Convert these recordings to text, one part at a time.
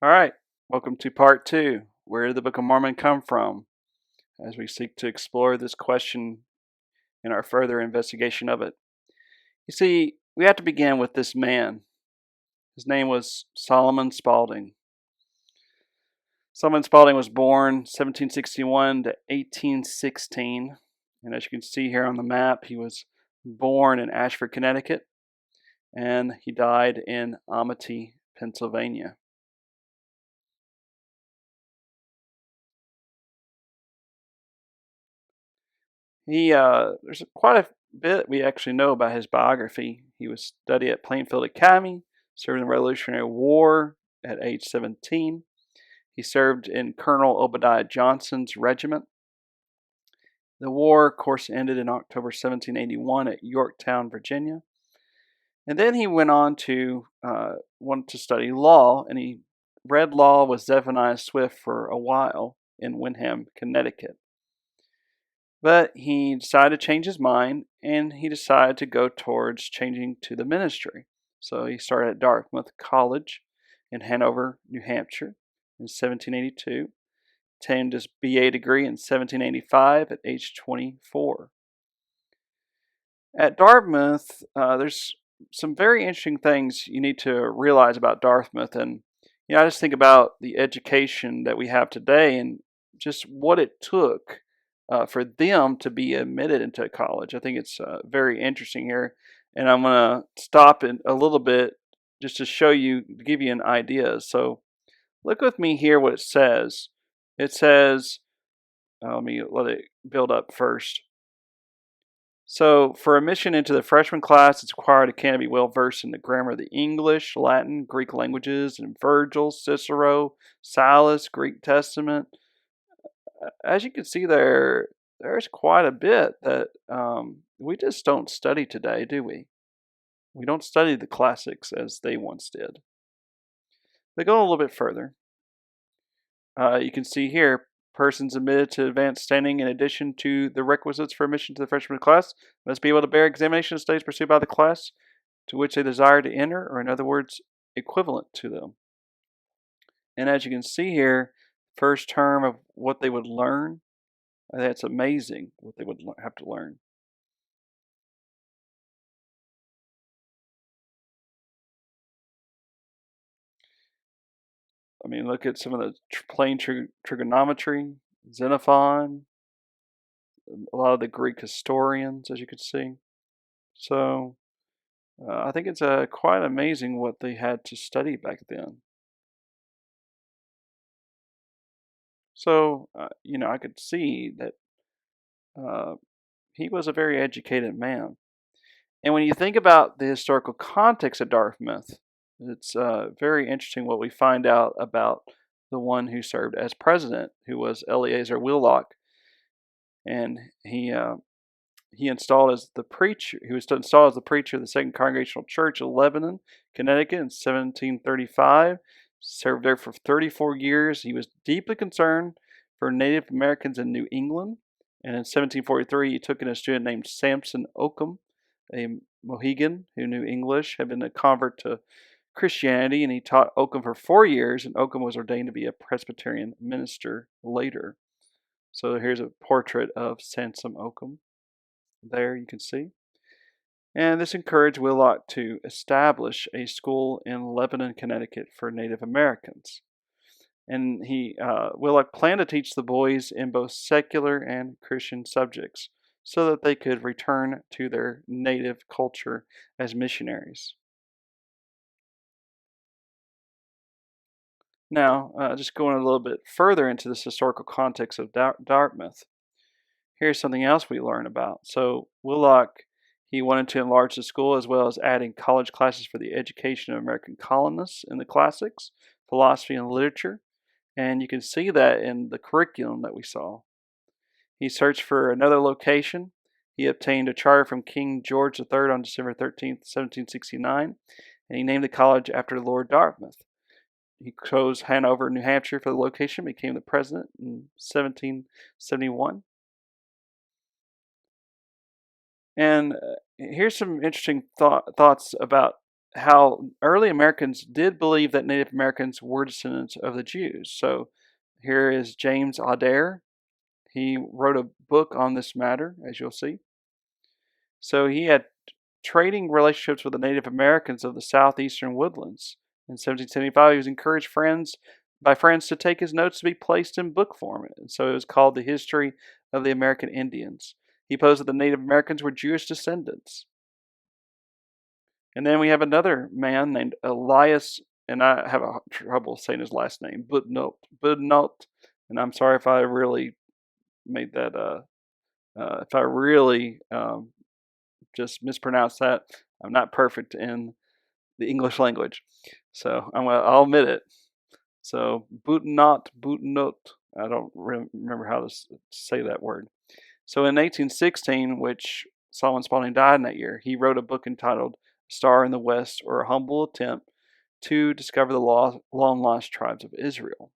All right, welcome to part two. Where did the Book of Mormon come from? As we seek to explore this question in our further investigation of it. You see, we have to begin with this man. His name was Solomon Spalding. Solomon Spalding was born 1761 to 1816. And as you can see here on the map, he was born in Ashford, Connecticut, and he died in Amity, Pennsylvania. There's quite a bit we actually know about his biography. He was studied at Plainfield Academy, served in the Revolutionary War at age 17. He served in Colonel Obadiah Johnson's regiment. The war, of course, ended in October 1781 at Yorktown, Virginia. And then he went on to want to study law, and he read law with Zephaniah Swift for a while in Windham, Connecticut. But he decided to change his mind, and he decided to go towards changing to the ministry. So he started at Dartmouth College in Hanover, New Hampshire in 1782, obtained his BA degree in 1785 at age 24. At Dartmouth, there's some very interesting things you need to realize about Dartmouth. And I just think about the education that we have today and just what it took for them to be admitted into college. I think it's very interesting here, and I'm going to stop it a little bit just to show you, to give you an idea. So look with me here what it says. It says, let me let it build up first. So for admission into the freshman class, it's required a candidate be well versed in the grammar of the English, Latin, Greek languages, and Virgil, Cicero, Sallust, Greek Testament. As you can see there's quite a bit that we just don't study today, do we? We don't study the classics as they once did. They go a little bit further. You can see here, persons admitted to advanced standing in addition to the requisites for admission to the freshman class must be able to bear examination of studies pursued by the class to which they desire to enter, or in other words, equivalent to them. And as you can see here, first term of what they would learn, that's amazing what they would have to learn. I mean, look at some of the plane trigonometry, Xenophon, a lot of the Greek historians, as you can see. So I think it's quite amazing what they had to study back then. So, I could see that he was a very educated man. And when you think about the historical context of Dartmouth, it's very interesting what we find out about the one who served as president, who was Eleazar Willock. And he installed as the preacher. He was installed as the preacher of the Second Congregational Church of Lamdon, Connecticut, in 1735. Served there for 34 years. He was deeply concerned for Native Americans in New England. And in 1743, he took in a student named Samson Occom, a Mohegan who knew English, had been a convert to Christianity, and he taught Occom for 4 years, and Occom was ordained to be a Presbyterian minister later. So here's a portrait of Samson Occom. There you can see. And this encouraged Willock to establish a school in Lebanon, Connecticut for Native Americans. And Willock planned to teach the boys in both secular and Christian subjects so that they could return to their native culture as missionaries. Now, just going a little bit further into this historical context of Dartmouth, here's something else we learn about. So Willock, he wanted to enlarge the school as well as adding college classes for the education of American colonists in the classics, philosophy, and literature. And you can see that in the curriculum that we saw. He searched for another location. He obtained a charter from King George III on December 13th, 1769, and he named the college after Lord Dartmouth. He chose Hanover, New Hampshire for the location, became the president in 1771. And here's some interesting thoughts about how early Americans did believe that Native Americans were descendants of the Jews. So here is James Adair. He wrote a book on this matter, as you'll see. So he had trading relationships with the Native Americans of the southeastern woodlands. In 1775, he was encouraged by friends to take his notes to be placed in book form, and so it was called The History of the American Indians. He posed that the Native Americans were Jewish descendants. And then we have another man named Elias, and I have trouble saying his last name, Budnot, and I'm sorry if I really made that, if I really just mispronounced that. I'm not perfect in the English language, so I'll admit it. So Budnot, I don't remember how to say that word. So in 1816, which Solomon Spalding died in that year, he wrote a book entitled Star in the West, or A Humble Attempt to Discover the Long-Lost Tribes of Israel.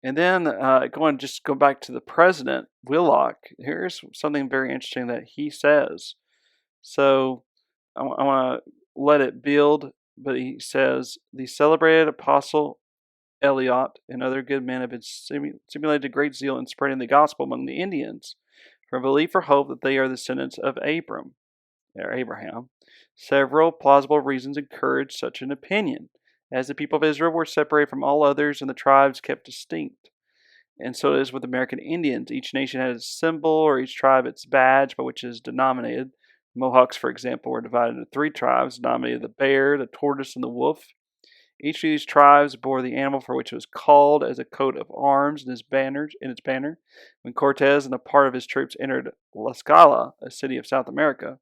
And then go back to the president, Willock. Here's something very interesting that he says. So I want to let it build, but he says, the celebrated apostle Eliot and other good men have been stimulated to great zeal in spreading the gospel among the Indians, from belief or hope that they are the descendants of Abraham. Several plausible reasons encourage such an opinion, as the people of Israel were separated from all others and the tribes kept distinct. And so it is with American Indians. Each nation had its symbol, or each tribe its badge by which it is denominated. The Mohawks, for example, were divided into 3 tribes, denominated the bear, the tortoise, and the wolf. Each of these tribes bore the animal for which it was called as a coat of arms in its banner. When Cortez and a part of his troops entered La Scala, a city of South America,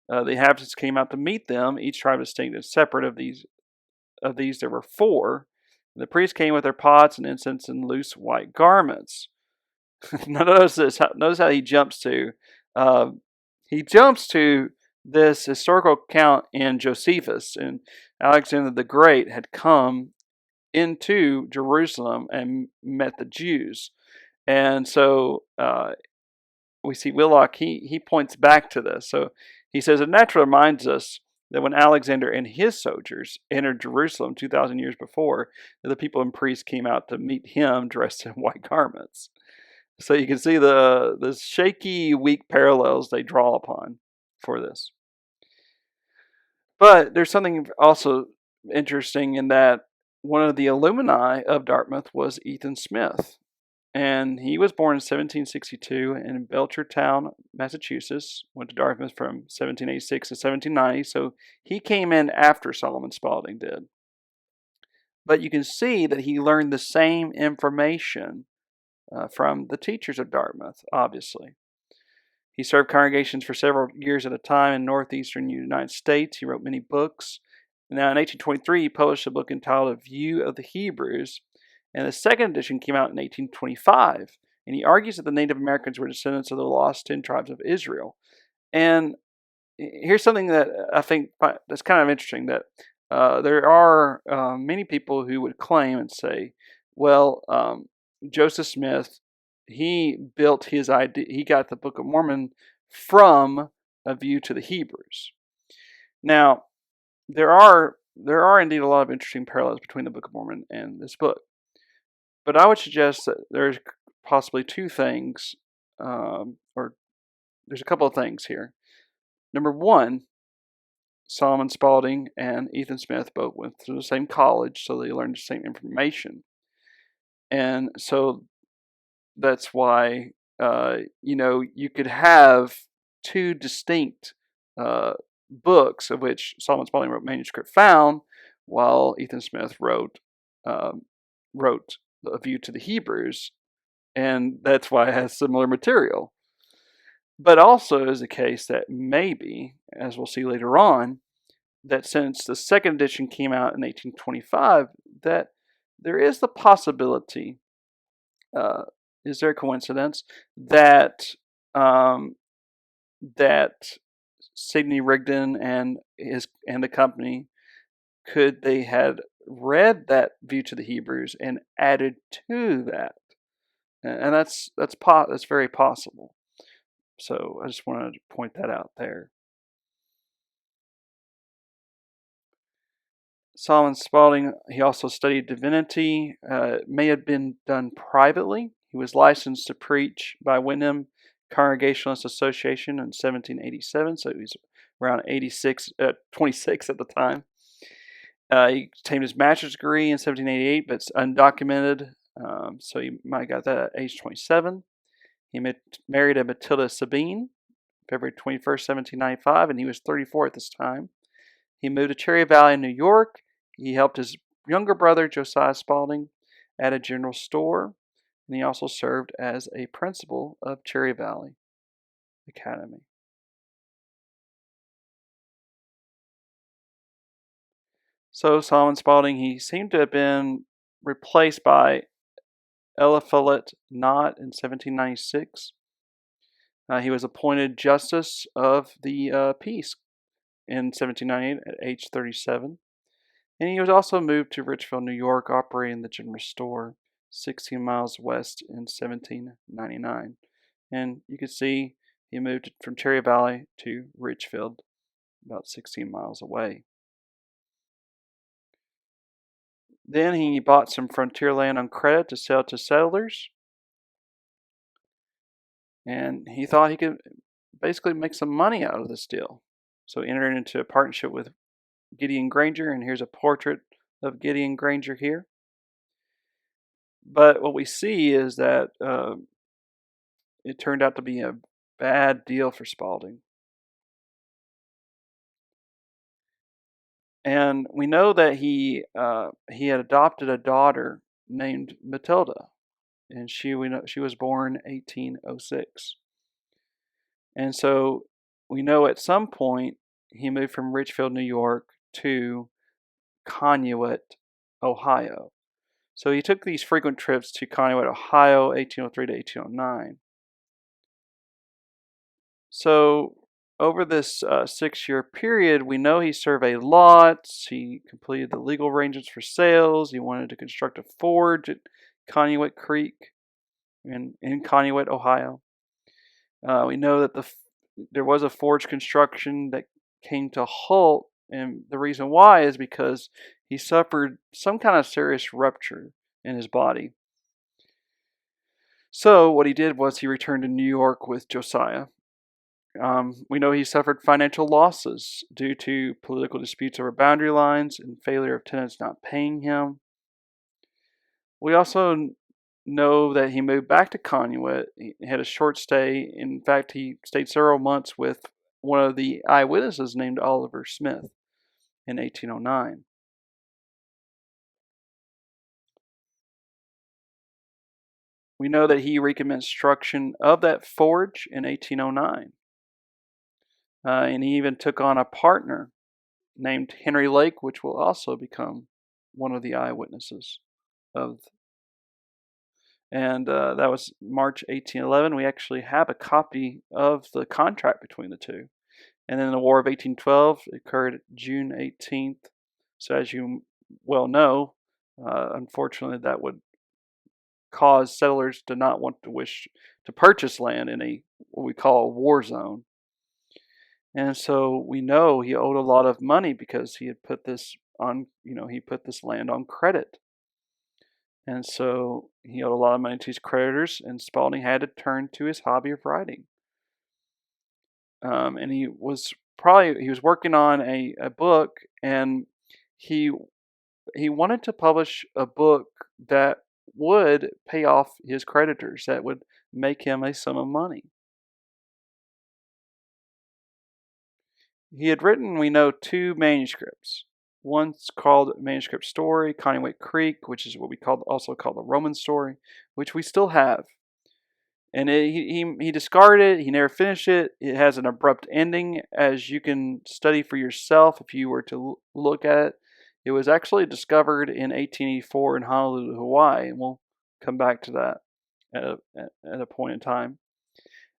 the inhabitants came out to meet them, each tribe distinct and separate. Of these, there were 4. The priests came with their pots and incense and loose white garments. Now notice this. Notice how he jumps to. This historical account in Josephus, and Alexander the Great had come into Jerusalem and met the Jews. And so we see Willock, he points back to this. So he says, it naturally reminds us that when Alexander and his soldiers entered Jerusalem 2,000 years before, the people and priests came out to meet him dressed in white garments. So you can see the shaky, weak parallels they draw upon for this. But there's something also interesting in that one of the alumni of Dartmouth was Ethan Smith. And he was born in 1762 in Belchertown, Massachusetts. Went to Dartmouth from 1786 to 1790. So he came in after Solomon Spalding did. But you can see that he learned the same information from the teachers of Dartmouth, obviously. He served congregations for several years at a time in northeastern United States. He wrote many books. Now, in 1823, he published a book entitled A View of the Hebrews, and the second edition came out in 1825. And he argues that the Native Americans were descendants of the lost 10 tribes of Israel. And here's something that I think that's kind of interesting, that there are many people who would claim and say, well, Joseph Smith, he built his idea, he got the Book of Mormon from A View to the Hebrews. Now, there are indeed a lot of interesting parallels between the Book of Mormon and this book. But I would suggest that there's possibly 2 things, or there's a couple of things here. Number 1, Solomon Spalding and Ethan Smith both went to the same college, so they learned the same information. And so that's why, you could have 2 distinct books, of which Solomon Spalding wrote Manuscript Found, while Ethan Smith wrote A View to the Hebrews, and that's why it has similar material. But also is a case that maybe, as we'll see later on, that since the second edition came out in 1825, that there is the possibility, is there a coincidence, that Sidney Rigdon and the company they had read that View to the Hebrews and added to that, and that's very possible. So I just wanted to point that out there. Solomon Spalding, he also studied divinity. It may have been done privately. He was licensed to preach by Wyndham Congregationalist Association in 1787, so he was around 26 at the time. He obtained his master's degree in 1788, but it's undocumented, so he might have got that at age 27. He married a Matilda Sabine, February 21st, 1795, and he was 34 at this time. He moved to Cherry Valley in New York. He helped his younger brother, Josiah Spalding, at a general store, and he also served as a principal of Cherry Valley Academy. So Solomon Spalding, he seemed to have been replaced by Eliphalet Nott in 1796. He was appointed Justice of the Peace in 1798 at age 37. And he was also moved to Richfield, New York, operating the general store 16 miles west in 1799. And you can see he moved from Cherry Valley to Richfield, about 16 miles away. Then he bought some frontier land on credit to sell to settlers. And he thought he could basically make some money out of this deal. So he entered into a partnership with Gideon Granger, and here's a portrait of Gideon Granger here. But what we see is that it turned out to be a bad deal for Spalding. And we know that he had adopted a daughter named Matilda, and she was born 1806. And so we know at some point he moved from Richfield, New York to Conneaut, Ohio. So he took these frequent trips to Conneaut, Ohio, 1803 to 1809. So over this 6-year period, we know he surveyed lots, he completed the legal arrangements for sales, he wanted to construct a forge at Conneaut Creek in Conneaut, Ohio. We know that there was a forge construction that came to a halt, and the reason why is because he suffered some kind of serious rupture in his body. So what he did was he returned to New York with Josiah. We know he suffered financial losses due to political disputes over boundary lines and failure of tenants not paying him. We also know that he moved back to Conneaut. He had a short stay. In fact, he stayed several months with one of the eyewitnesses named Oliver Smith in 1809. We know that he recommenced construction of that forge in 1809. And he even took on a partner named Henry Lake, which will also become one of the eyewitnesses of. And that was March 1811. We actually have a copy of the contract between the two. And then the War of 1812 occurred June 18th. So as you well know, unfortunately, that would cause settlers to not want to wish to purchase land in what we call a war zone. And so we know he owed a lot of money because he had put this on, he put this land on credit. And so he owed a lot of money to his creditors, and Spalding had to turn to his hobby of writing. And he was working on a book, and he wanted to publish a book that would pay off his creditors, that would make him a sum of money. He had written, we know, 2 manuscripts. One's called Manuscript Story, Conneaut Creek, which is what we also call the Roman story, which we still have. And he discarded it. He never finished it. It has an abrupt ending, as you can study for yourself if you were to look at it. It was actually discovered in 1884 in Honolulu, Hawaii, and we'll come back to that at a point in time.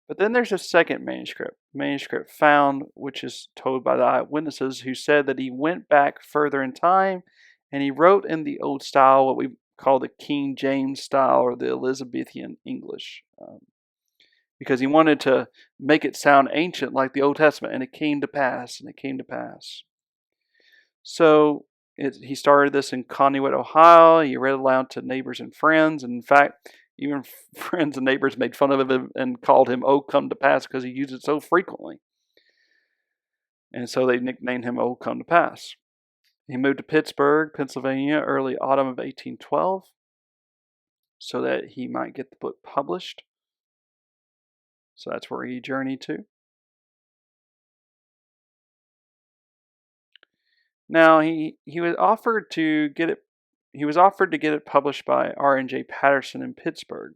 But then there's a second manuscript found, which is told by the eyewitnesses, who said that he went back further in time and he wrote in the old style, what we call the King James style or the Elizabethan English, because he wanted to make it sound ancient like the Old Testament, and it came to pass, So He started this in Conneaut, Ohio. He read aloud to neighbors and friends. And in fact, even friends and neighbors made fun of him and called him "Oh, come to pass" because he used it so frequently. And so they nicknamed him "Oh, come to pass." He moved to Pittsburgh, Pennsylvania, early autumn of 1812 so that he might get the book published. So that's where he journeyed to. Now he was offered to get it published by R.N.J. Patterson in Pittsburgh.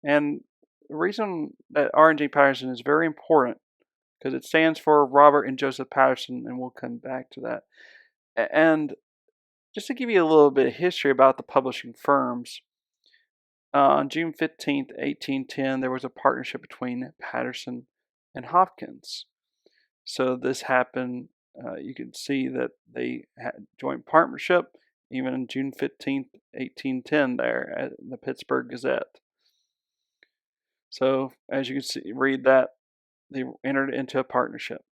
And the reason that R.N.J. Patterson is very important because it stands for Robert and Joseph Patterson, and we'll come back to that. And just to give you a little bit of history about the publishing firms, on June 15th, 1810, there was a partnership between Patterson and Hopkins. So this happened, you can see that they had joint partnership even on June 15th, 1810 there at the Pittsburgh Gazette. So as you can see, read that, they entered into a partnership.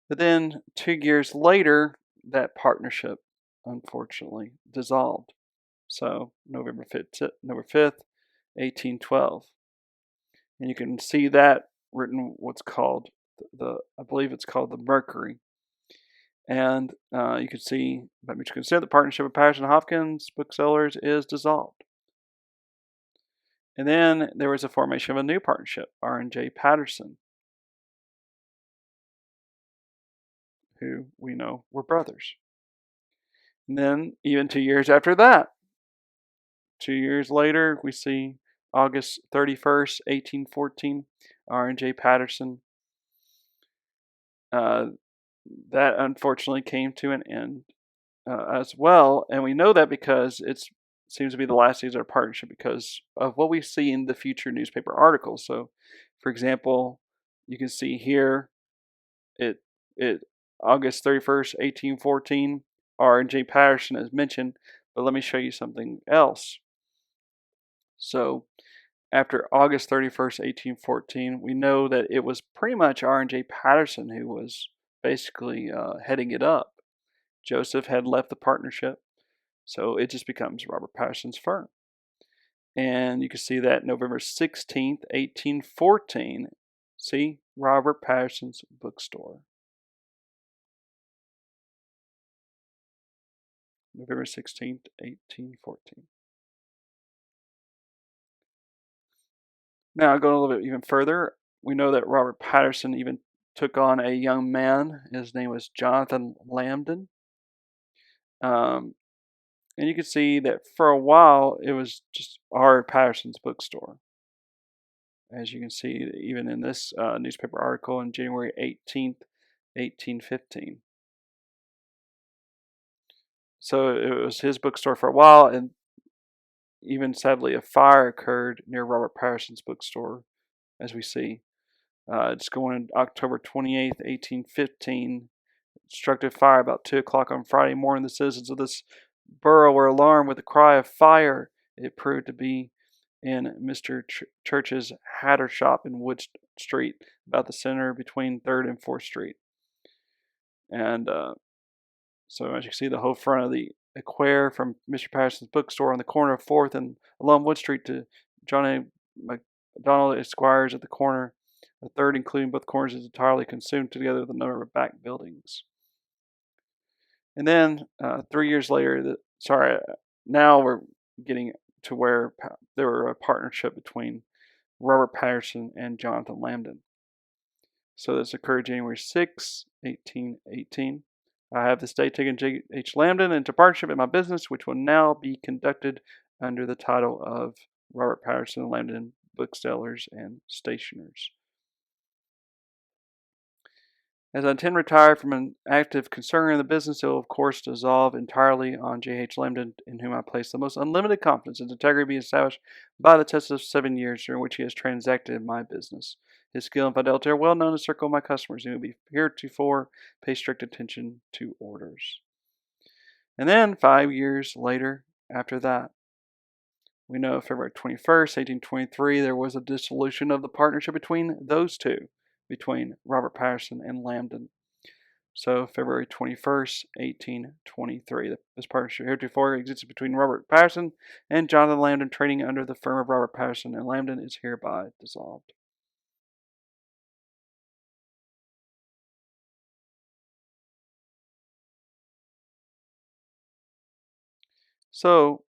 But then 2 years later, that partnership unfortunately dissolved. So November 5th, 1812. And you can see that written what's called I believe it's called the Mercury. And you can see, by mutual consent, the partnership of Patterson and Hopkins booksellers is dissolved. And then there was a formation of a new partnership, R&J Patterson, who we know were brothers. And then even 2 years after that, 2 years later, we see August 31st, 1814, R&J Patterson. That unfortunately came to an end as well. And we know that because it seems to be the last days of our partnership because of what we see in the future newspaper articles. So, for example, you can see here it August 31st, 1814, R&J Patterson is mentioned, but let me show you something else. So after August 31st, 1814, we know that it was pretty much R&J Patterson who was basically heading it up. Joseph had left the partnership, so it just becomes Robert Patterson's firm. And you can see that November 16th, 1814, see, Robert Patterson's bookstore. November 16th, 1814. Now, going a little bit even further, we know that Robert Patterson even took on a young man. His name was Jonathan Lamdon. And you can see that for a while, it was just R. Patterson's bookstore. As you can see, even in this newspaper article on January 18th, 1815. So it was his bookstore for a while, and even sadly, a fire occurred near Robert Patterson's bookstore, as we see. It's going on October 28th, 1815. Destructive fire about 2 o'clock on Friday morning. The citizens of this borough were alarmed with a cry of fire. It proved to be in Mr. Church's hatter shop in Wood Street, about the center between 3rd and 4th Street. And so as you can see, the whole front of the Equerry from Mr. Patterson's bookstore on the corner of 4th and along Wood Street to John A. McDonald Esquires at the corner. The 3rd, including both corners, is entirely consumed together with a number of back buildings. And then 3 years later, now we're getting to where there were a partnership between Robert Patterson and Jonathan Lamdon. So this occurred January 6, 1818. I have this day taken J.H. Lamdon into partnership in my business, which will now be conducted under the title of Robert Patterson and Lamdon Booksellers and Stationers. As I intend to retire from an active concern in the business, it will of course dissolve entirely on J.H. Lamdon, in whom I place the most unlimited confidence. His integrity be established by the test of 7 years during which he has transacted my business. His skill and fidelity are well known in the circle of my customers, and he will be heretofore pay strict attention to orders. And then 5 years later, after that, we know February 21st, 1823, there was a dissolution of the partnership between those two, between Robert Patterson and Lamdon. So February 21st, 1823. This partnership heretofore existed between Robert Patterson and Jonathan Lamdon, trading under the firm of Robert Patterson and Lamdon, is hereby dissolved. So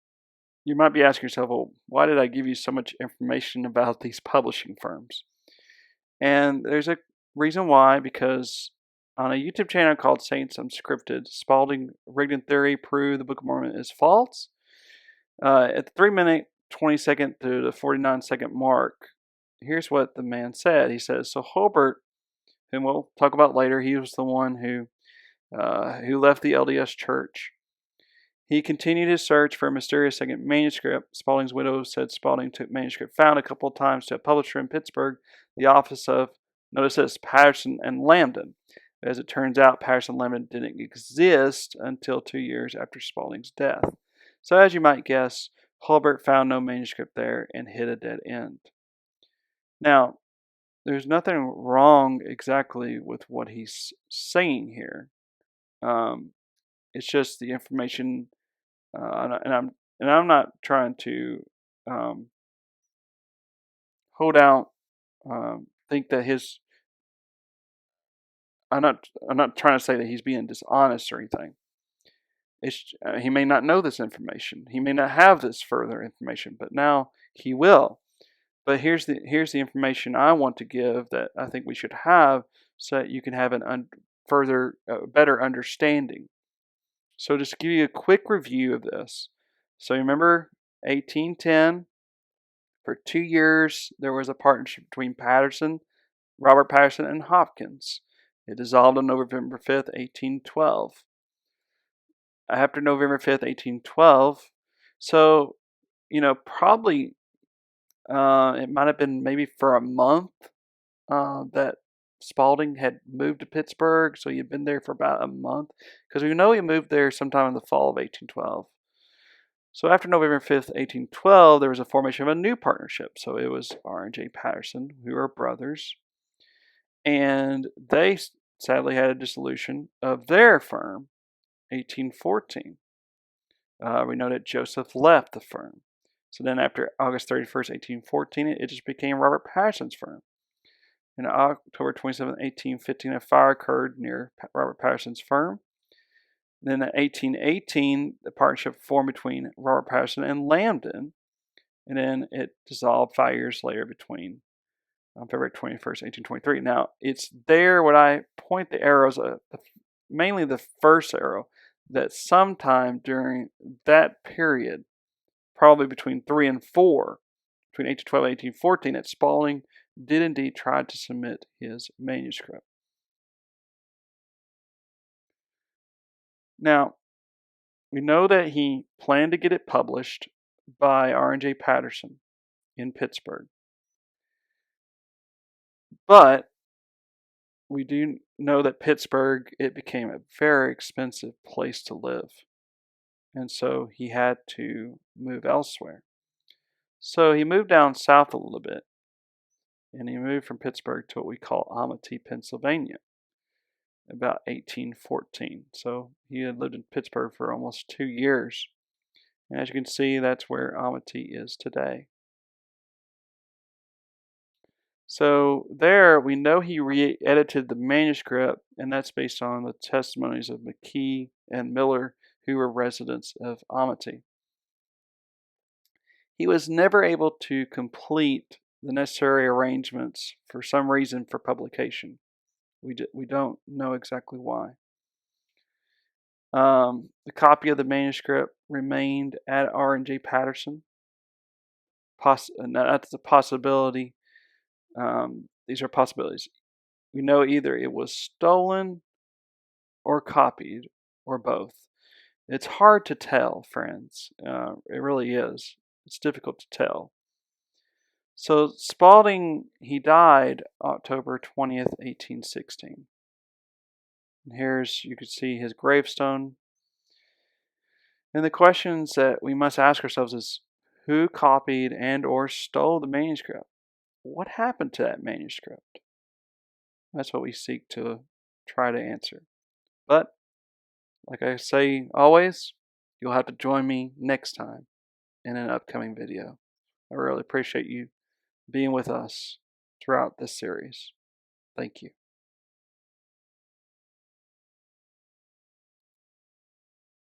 you might be asking yourself, well, why did I give you so much information about these publishing firms? And there's a reason why, because on a YouTube channel called Saints Unscripted, Spalding rigged in theory proved the Book of Mormon is false. At the 3-minute, 20-second to the 49-second mark, here's what the man said. He says, so Hobart, whom we'll talk about later, he was the one who left the LDS Church. He continued his search for a mysterious second manuscript. Spalding's widow said Spalding took manuscript found a couple of times to a publisher in Pittsburgh, the office of, notice this, Patterson and Lamdon. As it turns out, Patterson and Lamdon didn't exist until 2 years after Spalding's death. So as you might guess, Hulbert found no manuscript there and hit a dead end. Now, there's nothing wrong exactly with what he's saying here. It's just the information. And I'm not trying to hold out. Think that I'm not trying to say that he's being dishonest or anything. He may not know this information. He may not have this further information, but now he will. But here's the information I want to give that I think we should have, so that you can have better understanding. So just to give you a quick review of this. So remember 1810, for 2 years there was a partnership between Robert Patterson and Hopkins. It dissolved on November 5th, 1812. After November 5th, 1812, so, probably it might have been maybe for a month that Spalding had moved to Pittsburgh, so he had been there for about a month, because we know he moved there sometime in the fall of 1812. So after November 5th, 1812, there was a formation of a new partnership. So it was R and J Patterson, who are brothers, and they sadly had a dissolution of their firm, 1814. We know that Joseph left the firm. So then after August 31st, 1814, it just became Robert Patterson's firm. On October 27, 1815, a fire occurred near Robert Patterson's firm. Then in 1818, the partnership formed between Robert Patterson and Lamdon, and then it dissolved 5 years later between February 21st, 1823. Now, it's there when I point the arrows, mainly the first arrow, that sometime during that period, probably between 3 and 4, between 1812 and 1814, that Spalding did indeed try to submit his manuscript. Now, we know that he planned to get it published by R and J Patterson in Pittsburgh. But we do know that Pittsburgh, it became a very expensive place to live. And so he had to move elsewhere. So he moved down south a little bit. And he moved from Pittsburgh to what we call Amity, Pennsylvania, about 1814. So he had lived in Pittsburgh for almost 2 years. And as you can see, that's where Amity is today. So there, we know he re-edited the manuscript, and that's based on the testimonies of McKee and Miller, who were residents of Amity. He was never able to complete the necessary arrangements for some reason for publication. We don't know exactly why. The copy of the manuscript remained at R and J Patterson. That's a possibility. These are possibilities. We know either it was stolen or copied or both. It's hard to tell, friends. It really is. It's difficult to tell. So Spalding, he died October 20th, 1816. And here's, you can see his gravestone. And the questions that we must ask ourselves is, who copied and or stole the manuscript? What happened to that manuscript? That's what we seek to try to answer. But, like I say always, you'll have to join me next time in an upcoming video. I really appreciate you being with us throughout this series. Thank you.